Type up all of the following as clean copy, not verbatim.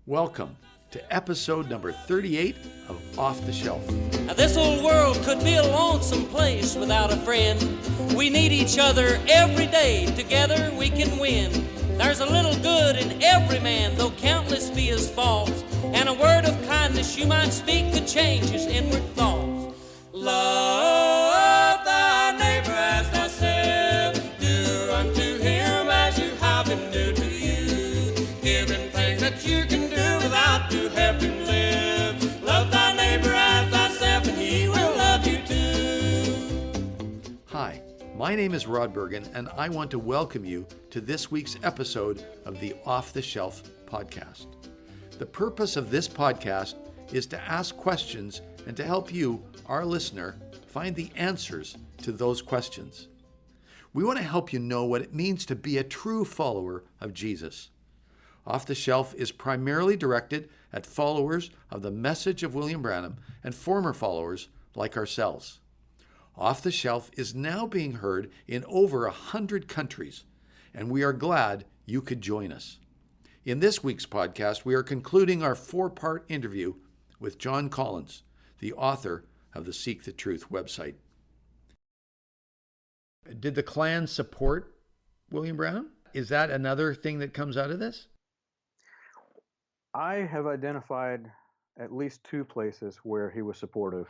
Welcome to episode number 38 of Off the Shelf. Now this old world could be a lonesome place without a friend. We need each other every day. Together we can win. There's a little good in every man, though countless be his faults. And a word of kindness you might speak could change his inward thoughts. Love thy neighbor as thyself. Do unto him as you have him do to you. Give him things that you can do without to help him live. Love thy neighbor as thyself and he will love you too. Hi, my name is Rod Bergen, and I want to welcome you to this week's episode of the Off the Shelf podcast. The purpose of this podcast is to ask questions and to help you, our listener, find the answers to those questions. We want to help you know what it means to be a true follower of Jesus. Off the Shelf is primarily directed at followers of the message of William Branham and former followers like ourselves. Off the Shelf is now being heard in over 100 countries, and we are glad you could join us. In this week's podcast, we are concluding our 4-part interview with John Collins, the author of the Seek the Truth website. Did the Klan support William Branham? Is that another thing that comes out of this? I have identified at least 2 places where he was supportive.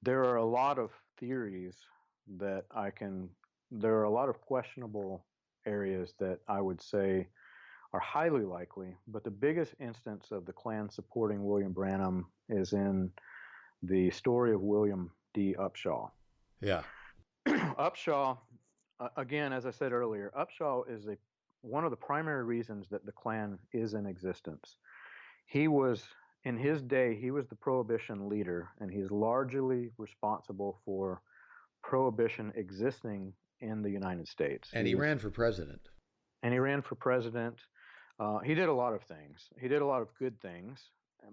There are a lot of theories that there are a lot of questionable areas that I would say are highly likely, but the biggest instance of the Klan supporting William Branham is in the story of William D. Upshaw. Yeah. Upshaw, again, as I said earlier, Upshaw is one of the primary reasons that the Klan is in existence. In his day, he was the Prohibition leader, and he's largely responsible for Prohibition existing in the United States. And he ran for president. He did a lot of things. He did a lot of good things,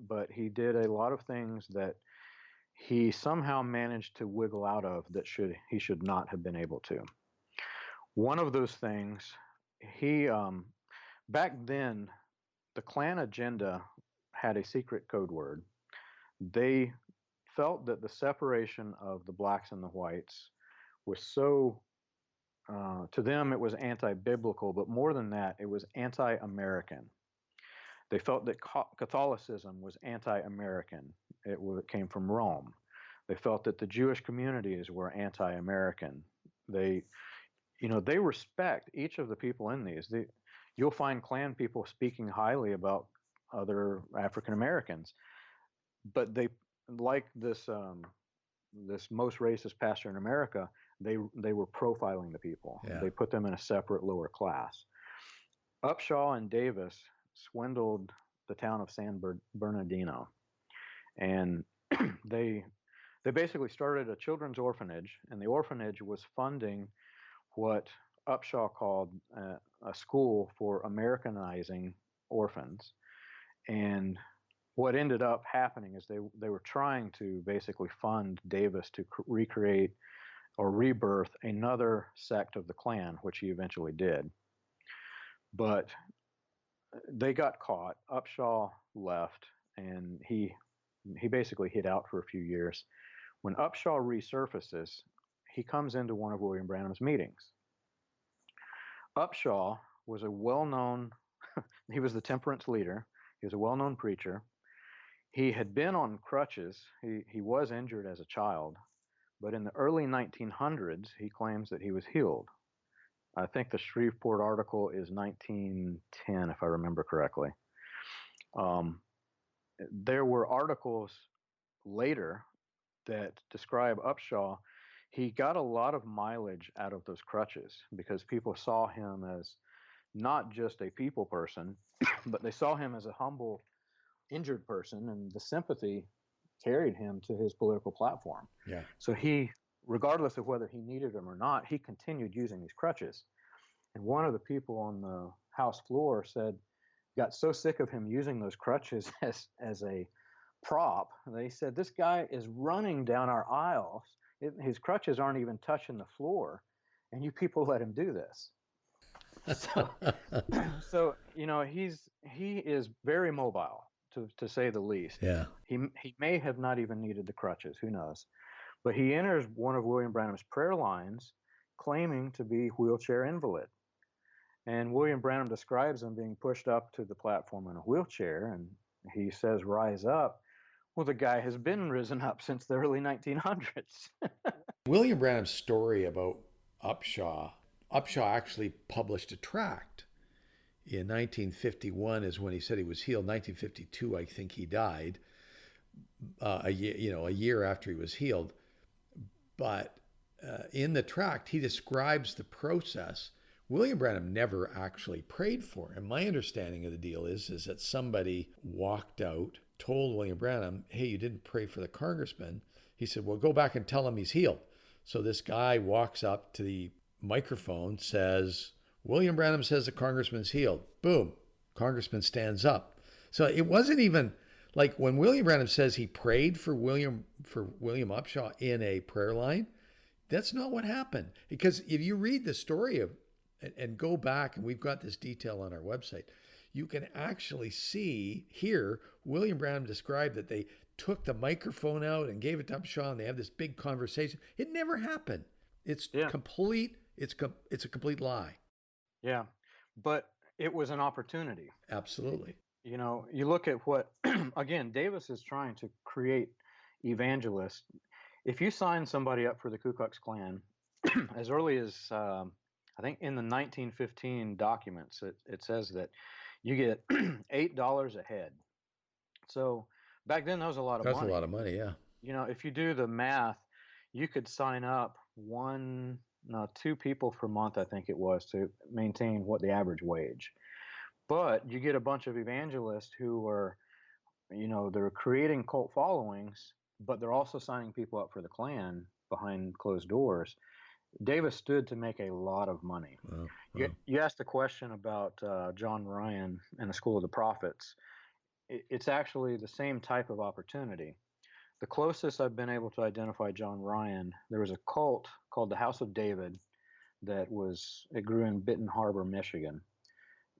but he did a lot of things that he somehow managed to wiggle out of that he should not have been able to. One of those things, back then, the Klan agenda had a secret code word. They felt that the separation of the blacks and the whites was so, to them it was anti-biblical, but more than that, it was anti-American. They felt that Catholicism was anti-American. It came from Rome. They felt that the Jewish communities were anti-American. They respect each of the people in these. You'll find Klan people speaking highly about other African Americans, but they, like this most racist pastor in America, they were profiling the people. Yeah. They put them in a separate lower class. Upshaw and Davis swindled the town of San Bernardino, and they basically started a children's orphanage, and the orphanage was funding what Upshaw called a school for Americanizing orphans. And what ended up happening is they were trying to basically fund Davis to recreate or rebirth another sect of the Klan, which he eventually did. But they got caught. Upshaw left, and he basically hid out for a few years. When Upshaw resurfaces, he comes into one of William Branham's meetings. Upshaw was a well-known, he was the temperance leader. He was a well-known preacher. He had been on crutches. He was injured as a child, but in the early 1900s, he claims that he was healed. I think the Shreveport article is 1910, if I remember correctly. There were articles later that describe Upshaw. He got a lot of mileage out of those crutches because people saw him as not just a people person, but they saw him as a humble, injured person, and the sympathy carried him to his political platform. Yeah. So he, regardless of whether he needed them or not, he continued using these crutches. And one of the people on the House floor got so sick of him using those crutches as a prop, they said, "This guy is running down our aisles. His crutches aren't even touching the floor, and you people let him do this." So, so he's he is very mobile, to say the least. Yeah. He may have not even needed the crutches, who knows? But he enters one of William Branham's prayer lines claiming to be wheelchair invalid. And William Branham describes him being pushed up to the platform in a wheelchair, and he says, "Rise up." Well, the guy has been risen up since the early 1900s. William Branham's story about Upshaw, Upshaw actually published a tract in 1951 is when he said he was healed. 1952, I think he died, a year after he was healed. But in the tract, he describes the process. William Branham never actually prayed for him. My understanding of the deal is that somebody walked out, told William Branham, "Hey, you didn't pray for the congressman." He said, "Well, go back and tell him he's healed." So this guy walks up to the microphone, says, "William Branham says the congressman's healed." Boom, congressman stands up. So it wasn't even like when William Branham says he prayed for William Upshaw in a prayer line. That's not what happened. Because if you read the story of and go back, and we've got this detail on our website, you can actually hear William Branham describe that they took the microphone out and gave it to Upshaw, and they have this big conversation. It never happened. It's complete. It's a complete lie. Yeah, but it was an opportunity. Absolutely. You know, you look at what, again, Davis is trying to create evangelists. If you sign somebody up for the Ku Klux Klan as early as, I think in the 1915 documents, it says that you get $8 a head. So back then, that was a lot of money. That's a lot of money, yeah. You know, if you do the math, you could sign up two people per month, I think it was, to maintain what the average wage. But you get a bunch of evangelists who are, they're creating cult followings, but they're also signing people up for the Klan behind closed doors. Davis stood to make a lot of money. Wow. You asked a question about John Ryan and the School of the Prophets. It's actually the same type of opportunity. The closest I've been able to identify John Ryan, there was a cult called the House of David it grew in Benton Harbor, Michigan.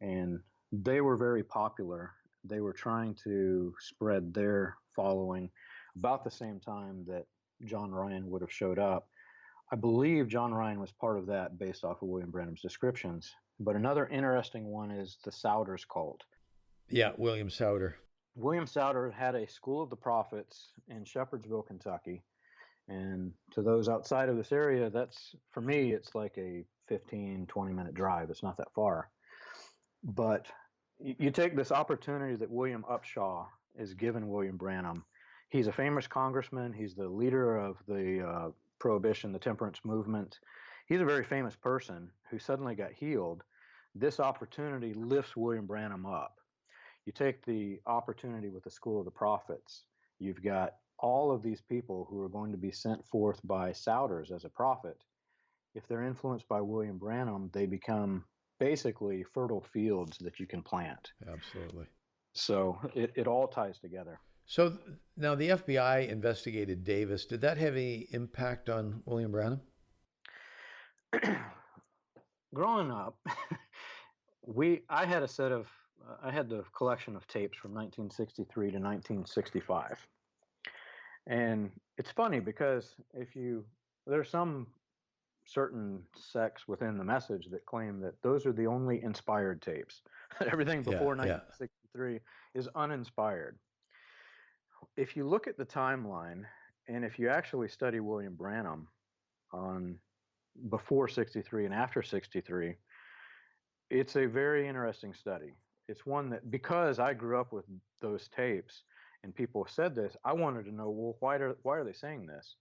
And they were very popular. They were trying to spread their following about the same time that John Ryan would have showed up. I believe John Ryan was part of that based off of William Branham's descriptions. But another interesting one is the Souders cult. Yeah, William Souder. William Souder had a School of the Prophets in Shepherdsville, Kentucky. And to those outside of this area, for me, it's like a 15, 20-minute drive. It's not that far. But you take this opportunity that William Upshaw is given William Branham. He's a famous congressman. He's the leader of the Prohibition, the temperance movement. He's a very famous person who suddenly got healed. This opportunity lifts William Branham up. You take the opportunity with the School of the Prophets. You've got all of these people who are going to be sent forth by Souders as a prophet. If they're influenced by William Branham, they become basically fertile fields that you can plant. Absolutely. So it all ties together. So now the FBI investigated Davis. Did that have any impact on William Branham? Growing up, I had the collection of tapes from 1963 to 1965. And it's funny because there's some certain sects within the message that claim that those are the only inspired tapes. Everything before 1963 is uninspired. If you look at the timeline, and if you actually study William Branham on before 63 and after 63, it's a very interesting study. It's one that, because I grew up with those tapes and people have said this, I wanted to know, well, why are they saying this?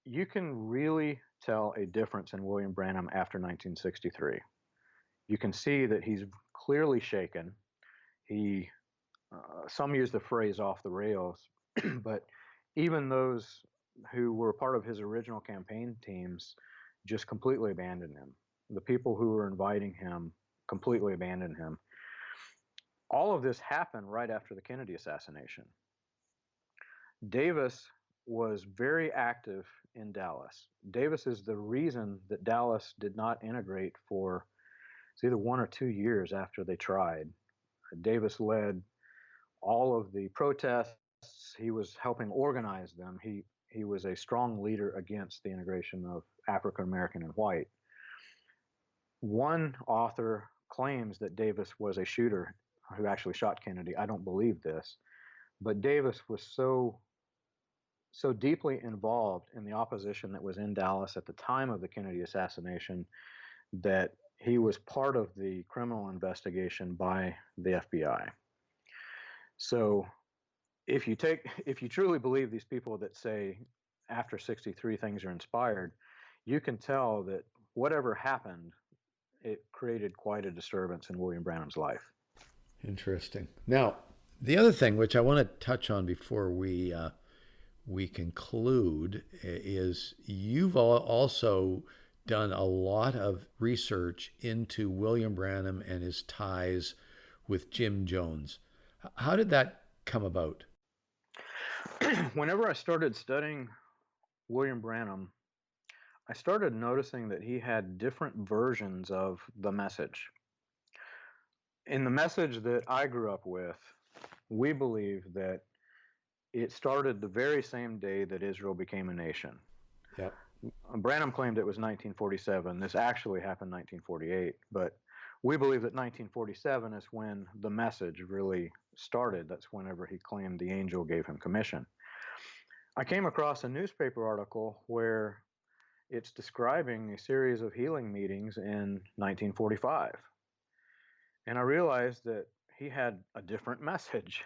You can really tell a difference in William Branham after 1963. You can see that he's clearly shaken. Some use the phrase off the rails, but even those who were part of his original campaign teams just completely abandoned him. The people who were inviting him completely abandoned him. All of this happened right after the Kennedy assassination. Davis was very active in Dallas. Davis is the reason that Dallas did not integrate for it's either 1 or 2 years after they tried. Davis led all of the protests. He was helping organize them. He was a strong leader against the integration of African American and white. One author claims that Davis was a shooter who actually shot Kennedy. I don't believe this, but Davis was so deeply involved in the opposition that was in Dallas at the time of the Kennedy assassination that he was part of the criminal investigation by the FBI. So if you truly believe these people that say after 63 things are inspired, you can tell that whatever happened, it created quite a disturbance in William Branham's life. Interesting. Now, the other thing which I want to touch on before we conclude is you've also done a lot of research into William Branham and his ties with Jim Jones. How did that come about? Whenever I started studying William Branham, I started noticing that he had different versions of the message. In the message that I grew up with, we believe that it started the very same day that Israel became a nation. Yep. Branham claimed it was 1947. This actually happened 1948, but we believe that 1947 is when the message really started. That's whenever he claimed the angel gave him commission. I came across a newspaper article where it's describing a series of healing meetings in 1945. And I realized that he had a different message.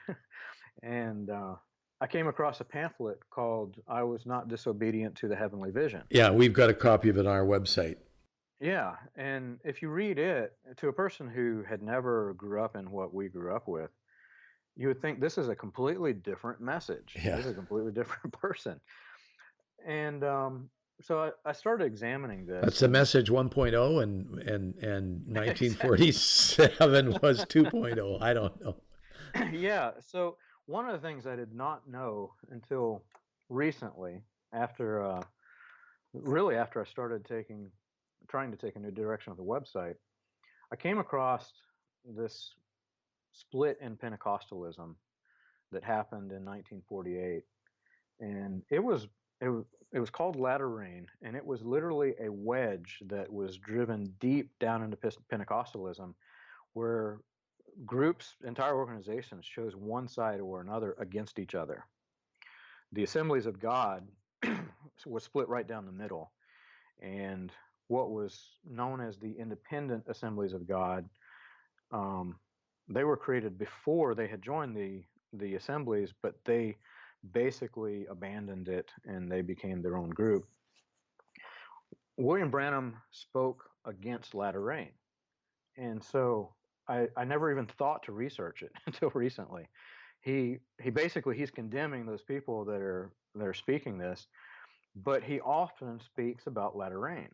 And I came across a pamphlet called I Was Not Disobedient to the Heavenly Vision. Yeah, we've got a copy of it on our website. Yeah, and if you read it, to a person who had never grew up in what we grew up with, you would think this is a completely different message. Yeah. This is a completely different person. And so I started examining this. That's the message 1.0 and 1947 was 2.0. I don't know. Yeah, so one of the things I did not know until recently, after I started trying to take a new direction with the website, I came across this split in Pentecostalism that happened in 1948, and it was called Latter Rain, and it was literally a wedge that was driven deep down into Pentecostalism, where groups, entire organizations, chose one side or another against each other. The Assemblies of God was split right down the middle, and what was known as the Independent Assemblies of God, they were created before they had joined the assemblies, but they basically abandoned it and they became their own group. William Branham spoke against Latter Rain, and so I never even thought to research it until recently. He's condemning those people that are speaking this, but he often speaks about Latter Rain.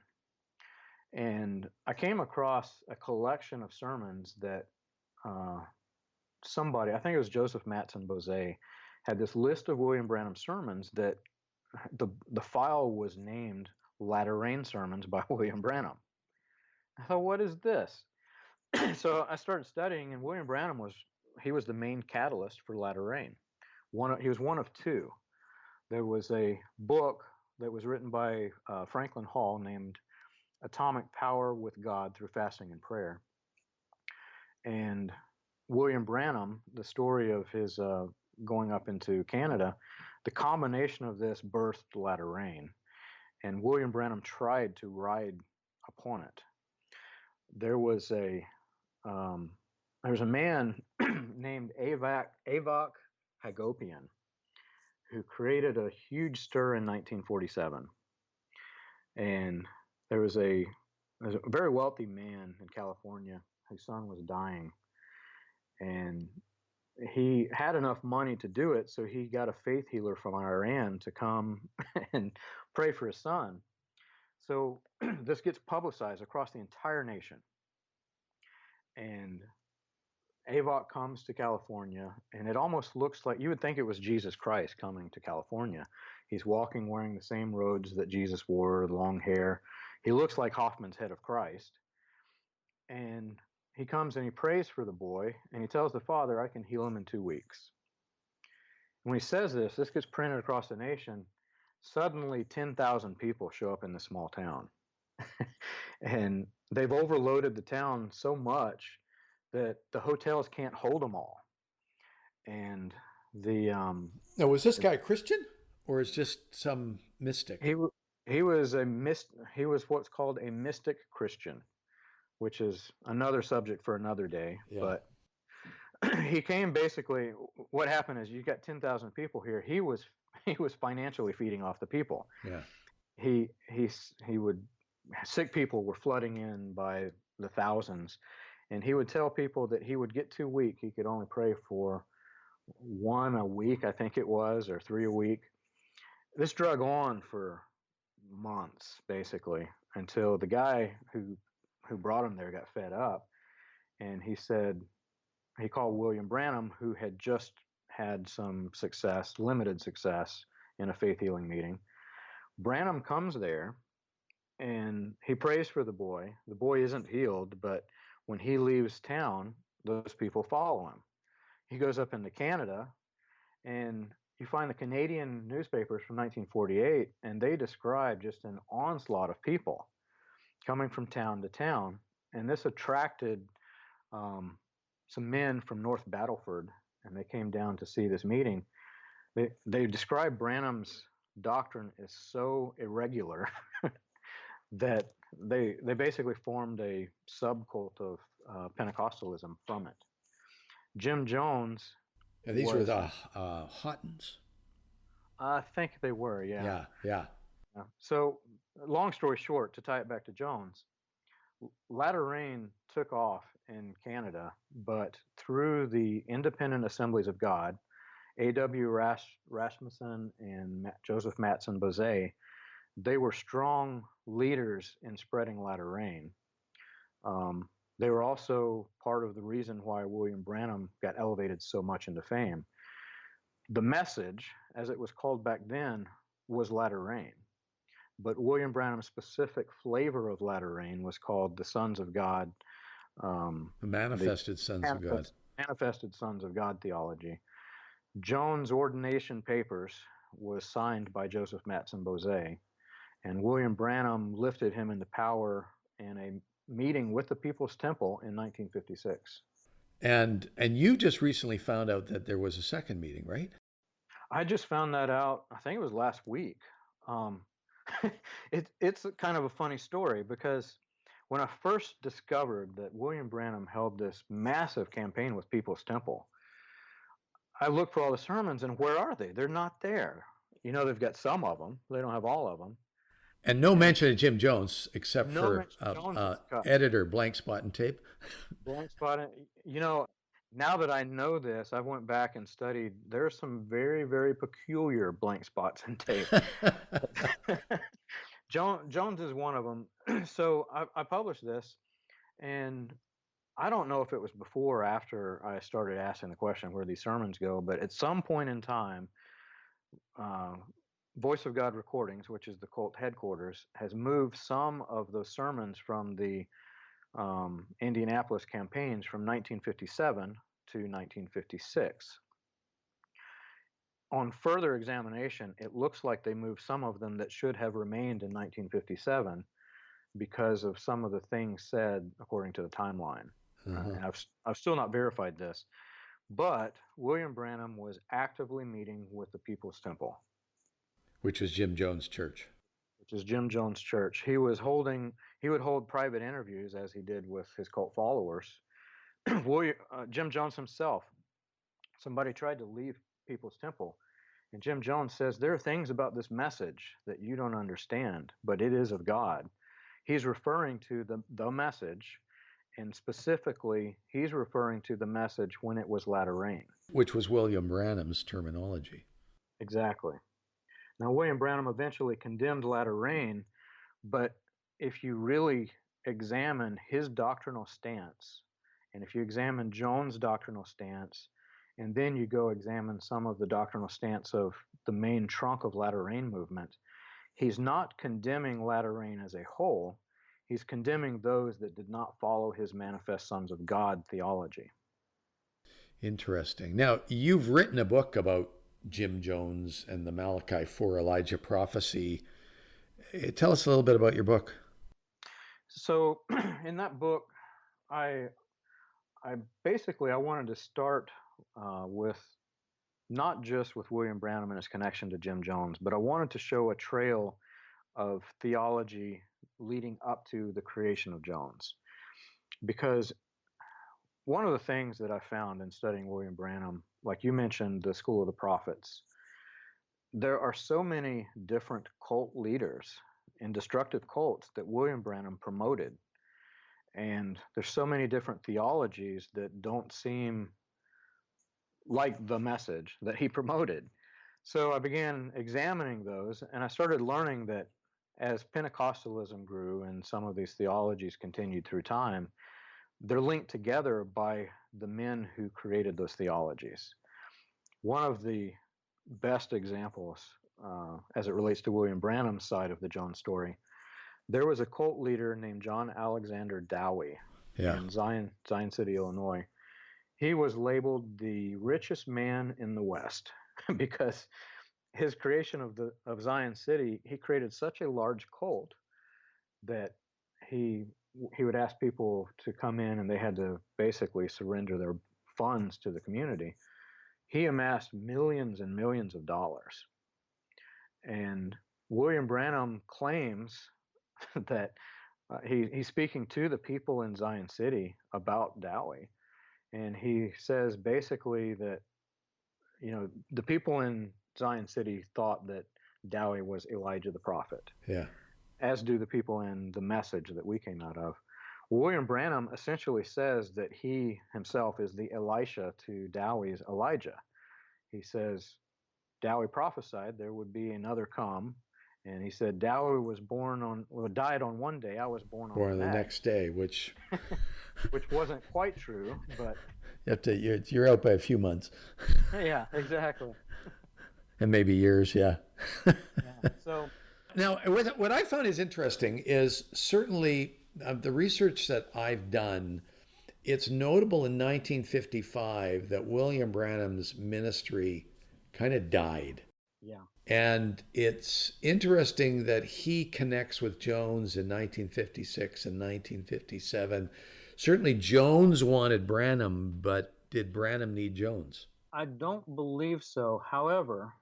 And I came across a collection of sermons that somebody, I think it was Joseph Matson Bose, had this list of William Branham sermons that the file was named Latter Rain Sermons by William Branham. I thought, what is this? So I started studying, and William Branham was the main catalyst for Latter Rain. He was one of two. There was a book that was written by Franklin Hall named Atomic Power with God Through Fasting and Prayer. And William Branham, the story of his going up into Canada, the combination of this birthed Latter Rain. And William Branham tried to ride upon it. There was a man named Avak Hagopian who created a huge stir in 1947. And there was a very wealthy man in California whose son was dying. And he had enough money to do it, so he got a faith healer from Iran to come and pray for his son. So this gets publicized across the entire nation. And Avok comes to California, and it almost looks like you would think it was Jesus Christ coming to California. He's walking wearing the same robes that Jesus wore, the long hair. He looks like Hoffman's Head of Christ. And he comes and he prays for the boy, and he tells the father, I can heal him in 2 weeks. When he says this, this gets printed across the nation. Suddenly, 10,000 people show up in this small town. And they've overloaded the town so much that the hotels can't hold them all. And the Now, was this guy Christian, or is just some mystic? he was he was what's called a mystic Christian, which is another subject for another day. Yeah. But he came basically. What happened is you got 10,000 people here. He was financially feeding off the people. Yeah. He would sick people were flooding in by the thousands, and he would tell people that he would get too weak. He could only pray for 1 a week, I think it was, or 3 a week. This drug on for months, basically, until the guy who brought him there got fed up, and he said he called William Branham, who had just had some success, limited success, in a faith healing meeting. Branham comes there, and he prays for the boy. The boy isn't healed, but when he leaves town, those people follow him. He goes up into Canada, and you find the Canadian newspapers from 1948, and they describe just an onslaught of people coming from town to town. And this attracted some men from North Battleford, and they came down to see this meeting. They describe Branham's doctrine as so irregular that they basically formed a subcult of Pentecostalism from it. Jim Jones. And these were the Hottons. I think they were, yeah. Yeah. So, long story short, to tie it back to Jones, Latter Rain took off in Canada, but through the Independent Assemblies of God, A.W. Rasmussen and Joseph Matson Bozay, they were strong leaders in spreading Latter Rain. They were also part of the reason why William Branham got elevated so much into fame. The message, as it was called back then, was Latter Rain. But William Branham's specific flavor of Latter Rain was called the Sons of God. The Manifested Sons of God. Manifested Sons of God theology. Jones' ordination papers was signed by Joseph Matson Bozay, and William Branham lifted him into power in a meeting with the People's Temple in 1956. And you just recently found out that there was a second meeting, right? I just found that out, I think it was last week. It's kind of a funny story, because when I first discovered that William Branham held this massive campaign with People's Temple, I looked for all the sermons, and where are they? They're not there. You know, they've got some of them. They don't have all of them. And no mention of Jim Jones, except for editor Blank Spot and Tape. Blank Spot, you know, now that I know this, I went back and studied. There are some very, very peculiar blank spots and tape. Jones is one of them. So I published this, and I don't know if it was before or after I started asking the question where these sermons go, but at some point in time, Voice of God Recordings, which is the cult headquarters, has moved some of those sermons from the Indianapolis campaigns from 1957 to 1956. On further examination, it looks like they moved some of them that should have remained in 1957 because of some of the things said according to the timeline. And I've still not verified this, but William Branham was actively meeting with the People's Temple, which is Jim Jones' church. Which is Jim Jones' church. He would hold private interviews, as he did with his cult followers. Jim Jones himself, somebody tried to leave People's Temple, and Jim Jones says, there are things about this message that you don't understand, but it is of God. He's referring to the message, and specifically, he's referring to the message when it was Latter Rain. Which was William Branham's terminology. Exactly. Now, William Branham eventually condemned Latter Rain, but if you really examine his doctrinal stance, and if you examine Jones' doctrinal stance, and then you go examine some of the doctrinal stance of the main trunk of Latter Rain movement, he's not condemning Latter Rain as a whole. he's condemning those that did not follow his manifest sons of God theology. Interesting. Now, you've written a book about Jim Jones and the Malachi 4 Elijah prophecy. Tell us a little bit about your book. So in that book, I basically I wanted to start with not just with William Branham and his connection to Jim Jones, but I wanted to show a trail of theology leading up to the creation of Jones. Because one of the things that I found in studying William Branham, like you mentioned, the School of the Prophets, there are so many different cult leaders and destructive cults that William Branham promoted. And there's so many different theologies that don't seem like the message that he promoted. So I began examining those, and I started learning that as Pentecostalism grew and some of these theologies continued through time, they're linked together by the men who created those theologies. One of the best examples, as it relates to William Branham's side of the Jones story, there was a cult leader named John Alexander Dowie in Zion City, Illinois. He was labeled the richest man in the West because his creation of Zion City, he created such a large cult that he would ask people to come in and they had to basically surrender their funds to the community. He amassed millions and millions of dollars. And William Branham claims that he's speaking to the people in Zion City about Dowie. And he says basically that, the people in Zion City thought that Dowie was Elijah the prophet. Yeah. As do the people in the message that we came out of. William Branham essentially says that he himself is the Elisha to Dowie's Elijah. He says, Dowie prophesied there would be another come. And he said, Dowie was died on one day. I was born on the next day, which which wasn't quite true, but you're out by a few months. Yeah, exactly. And maybe years, yeah. Yeah. So now, what I found is interesting is certainly the research that I've done. It's notable in 1955 that William Branham's ministry kind of died. Yeah. And it's interesting that he connects with Jones in 1956 and 1957. Certainly Jones wanted Branham, but did Branham need Jones? I don't believe so. However,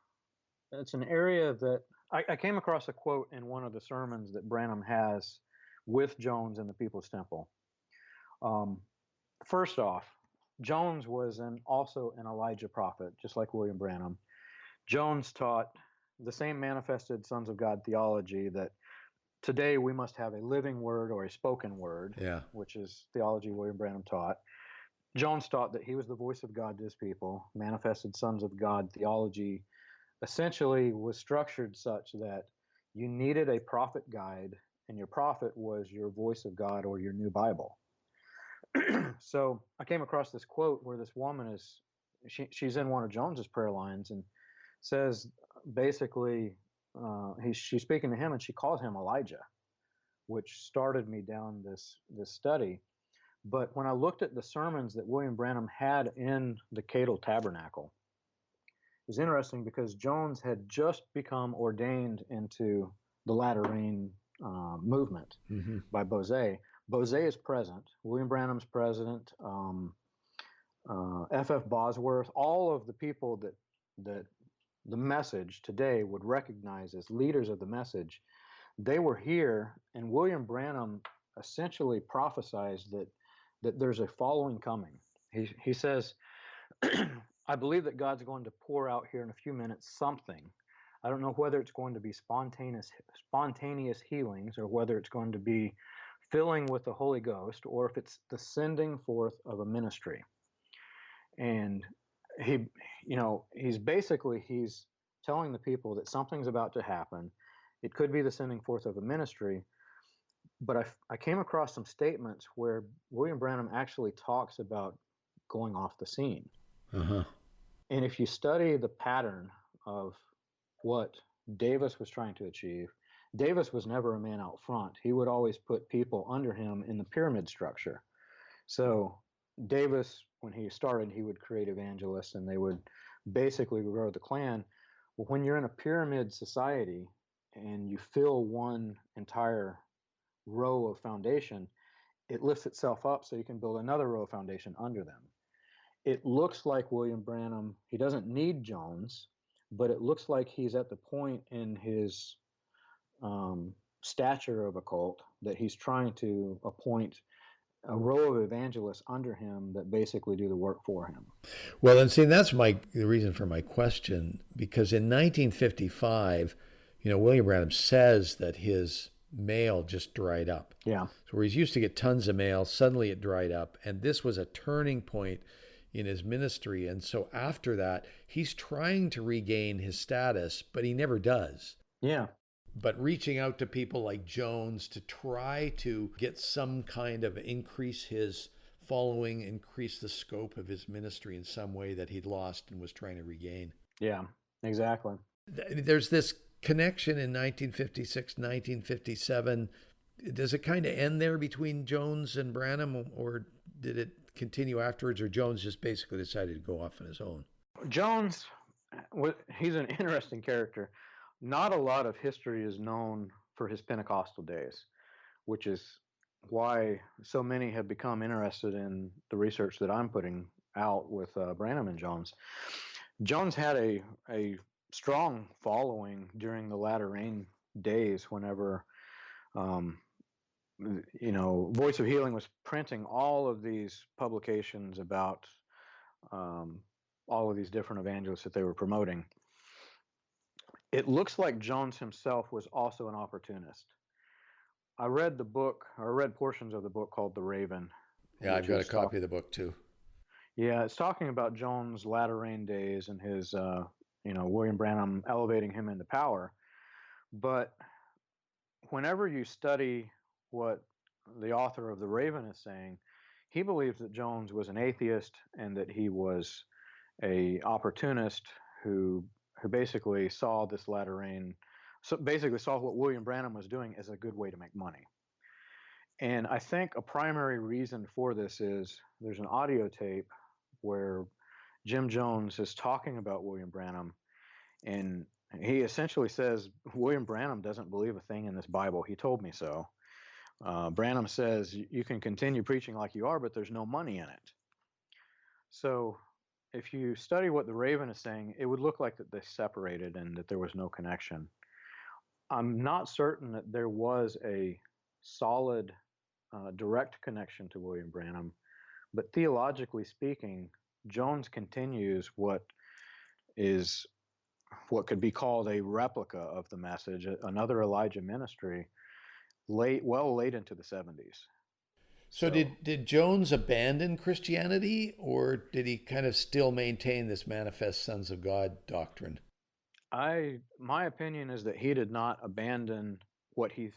it's an area that I came across a quote in one of the sermons that Branham has with Jones in the People's Temple. First off, Jones was also an Elijah prophet, just like William Branham. Jones taught the same manifested sons of God theology that today we must have a living word or a spoken word, which is theology William Branham taught. Jones taught that he was the voice of God to his people. Manifested sons of God theology essentially was structured such that you needed a prophet guide, and your prophet was your voice of God or your new Bible. So I came across this quote where this woman she's in one of Jones's prayer lines and says basically she's speaking to him and she calls him Elijah, which started me down this study. But when I looked at the sermons that William Branham had in the Cadle Tabernacle, it was interesting because Jones had just become ordained into the Latter Rain movement by Bosé. Bosé is present. William Branham's president. F.F. Bosworth. All of the people that the message today would recognize as leaders of the message, they were here, and William Branham essentially prophesied that there's a following coming. He says, I believe that God's going to pour out here in a few minutes something. I don't know whether it's going to be spontaneous healings or whether it's going to be filling with the Holy Ghost or if it's the sending forth of a ministry. And he's telling the people that something's about to happen. It could be the sending forth of a ministry. But I came across some statements where William Branham actually talks about going off the scene. Uh-huh. And if you study the pattern of what Davis was trying to achieve, Davis was never a man out front. He would always put people under him in the pyramid structure. So Davis, when he started, he would create evangelists and they would basically grow the Klan. Well, when you're in a pyramid society and you fill one entire row of foundation, it lifts itself up so you can build another row of foundation under them. It looks like William Branham, he doesn't need Jones, but it looks like he's at the point in his stature of a cult that he's trying to appoint a row of evangelists under him that basically do the work for him. Well, and see, that's the reason for my question, because in 1955, William Branham says that his mail just dried up. Yeah. So where he's used to get tons of mail, suddenly it dried up, and this was a turning point in his ministry. And so after that, he's trying to regain his status, but he never does. Yeah. But reaching out to people like Jones to try to get some kind of increase his following, increase the scope of his ministry in some way that he'd lost and was trying to regain. Yeah, exactly. There's this connection in 1956, 1957. Does it kind of end there between Jones and Branham, or did it continue afterwards, or Jones just basically decided to go off on his own? Jones, he's an interesting character. Not a lot of history is known for his Pentecostal days, which is why so many have become interested in the research that I'm putting out with Branham and Jones. Jones had a strong following during the latter rain days whenever Voice of Healing was printing all of these publications about all of these different evangelists that they were promoting. It looks like Jones himself was also an opportunist. I read portions of the book called The Raven. Yeah, I've got a copy of the book too. Yeah, it's talking about Jones' latter rain days and his, William Branham elevating him into power. But whenever you study what the author of The Raven is saying, he believes that Jones was an atheist and that he was a opportunist who basically saw this latter rain, so basically saw what William Branham was doing as a good way to make money. And I think a primary reason for this is there's an audio tape where Jim Jones is talking about William Branham, and he essentially says, William Branham doesn't believe a thing in this Bible. He told me so. Branham says, you can continue preaching like you are, but there's no money in it. So if you study what the Raven is saying, it would look like that they separated and that there was no connection. I'm not certain that there was a solid direct connection to William Branham, but theologically speaking, Jones continues what could be called a replica of the message, another Elijah ministry, late into the 70s. So did Jones abandon Christianity, or did he kind of still maintain this manifest sons of God doctrine? My opinion is that he did not abandon what he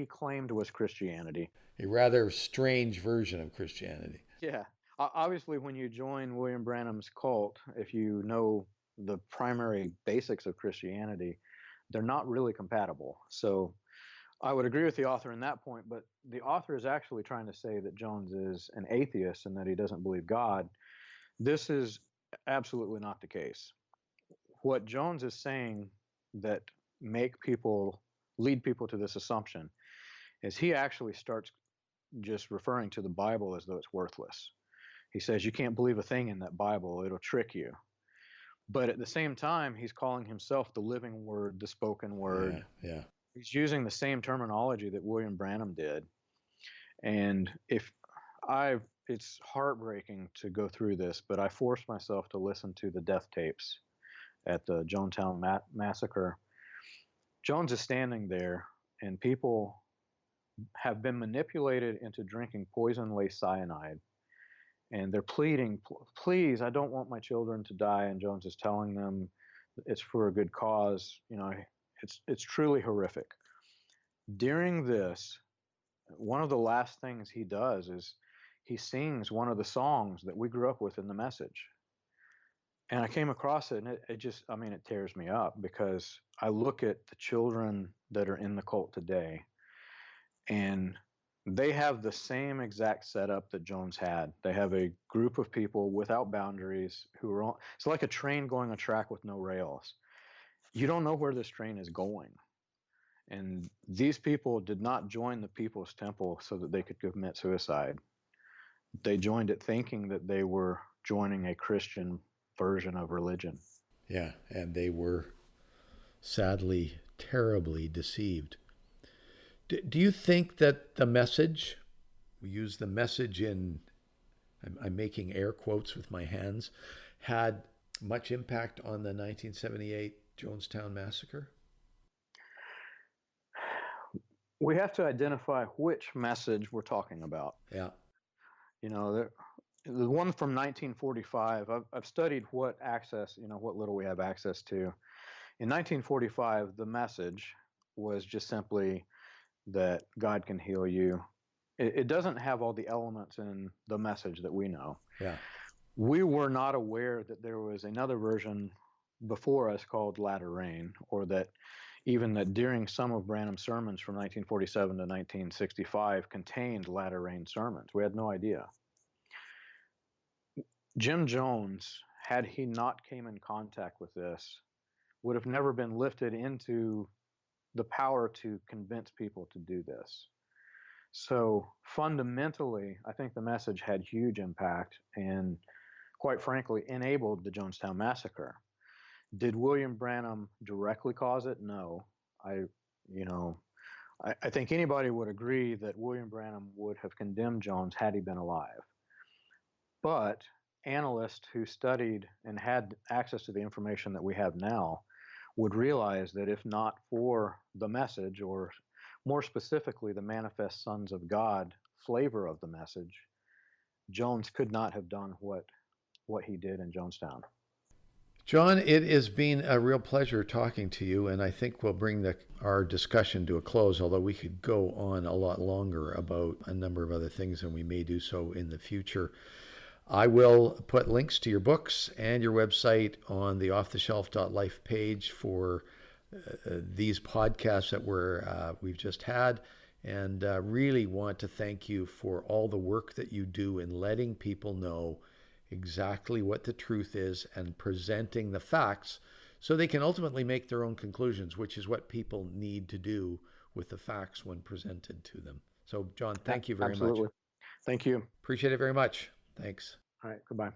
claimed was Christianity. A rather strange version of Christianity. Yeah. Obviously, when you join William Branham's cult, if you know the primary basics of Christianity, they're not really compatible. So I would agree with the author in that point, but the author is actually trying to say that Jones is an atheist and that he doesn't believe God. This is absolutely not the case. What Jones is saying that lead people to this assumption is he actually starts just referring to the Bible as though it's worthless. He says, you can't believe a thing in that Bible, it'll trick you. But at the same time, he's calling himself the living word, the spoken word. Yeah. He's using the same terminology that William Branham did. And it's heartbreaking to go through this, but I forced myself to listen to the death tapes at the Jonestown massacre. Jones is standing there, and people have been manipulated into drinking poison-laced cyanide. And they're pleading, please, I don't want my children to die. And Jones is telling them it's for a good cause. It's truly horrific. During this, one of the last things he does is he sings one of the songs that we grew up with in the message. And I came across it, and it just, I mean, it tears me up, because I look at the children that are in the cult today, and they have the same exact setup that Jones had. They have a group of people without boundaries who are on, it's like a train going a track with no rails. You don't know where this train is going. And these people did not join the People's Temple so that they could commit suicide. They joined it thinking that they were joining a Christian version of religion. Yeah, and they were sadly terribly deceived. Do you think that the message, we use the message in, I'm making air quotes with my hands, had much impact on the 1978 Jonestown Massacre? We have to identify which message we're talking about. Yeah. You know, the one from 1945, I've studied what access, what little we have access to. In 1945, the message was just simply that God can heal you. It doesn't have all the elements in the message that we know. Yeah. We were not aware that there was another version before us called Latter Rain, or that even that during some of Branham's sermons from 1947 to 1965 contained Latter Rain sermons. We had no idea. Jim Jones, had he not came in contact with this, would have never been lifted into the power to convince people to do this. So fundamentally, I think the message had huge impact and, quite frankly, enabled the Jonestown Massacre. Did William Branham directly cause it? No. I think anybody would agree that William Branham would have condemned Jones had he been alive. But analysts who studied and had access to the information that we have now would realize that if not for the message, or more specifically, the Manifest Sons of God flavor of the message, Jones could not have done what he did in Jonestown. John, it has been a real pleasure talking to you, and I think we'll bring our discussion to a close, although we could go on a lot longer about a number of other things, and we may do so in the future. I will put links to your books and your website on the offtheshelf.life page for these podcasts that we've just had, and really want to thank you for all the work that you do in letting people know exactly what the truth is and presenting the facts so they can ultimately make their own conclusions, which is what people need to do with the facts when presented to them. So, John, thank you very much. Thank you. Appreciate it very much. Thanks. All right, goodbye.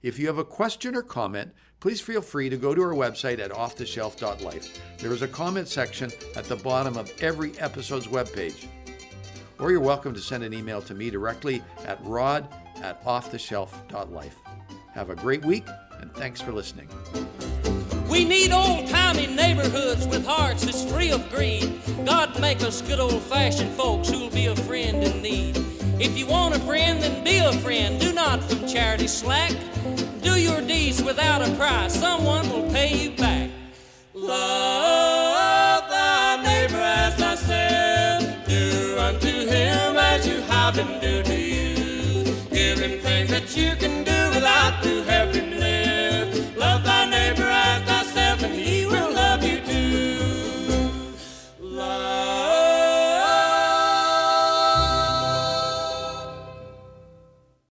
If you have a question or comment, please feel free to go to our website at offtheshelf.life. There is a comment section at the bottom of every episode's webpage. Or you're welcome to send an email to me directly at rod@offtheshelf.life. Have a great week, and thanks for listening. We need old-timey neighborhoods with hearts that's free of greed. God make us good old-fashioned folks who'll be a friend in need. If you want a friend, then be a friend. Do not from charity slack. Do your deeds without a price. Someone will pay you back. Love thy neighbor as thyself. Do unto him as you have him do to you. Give him things that you can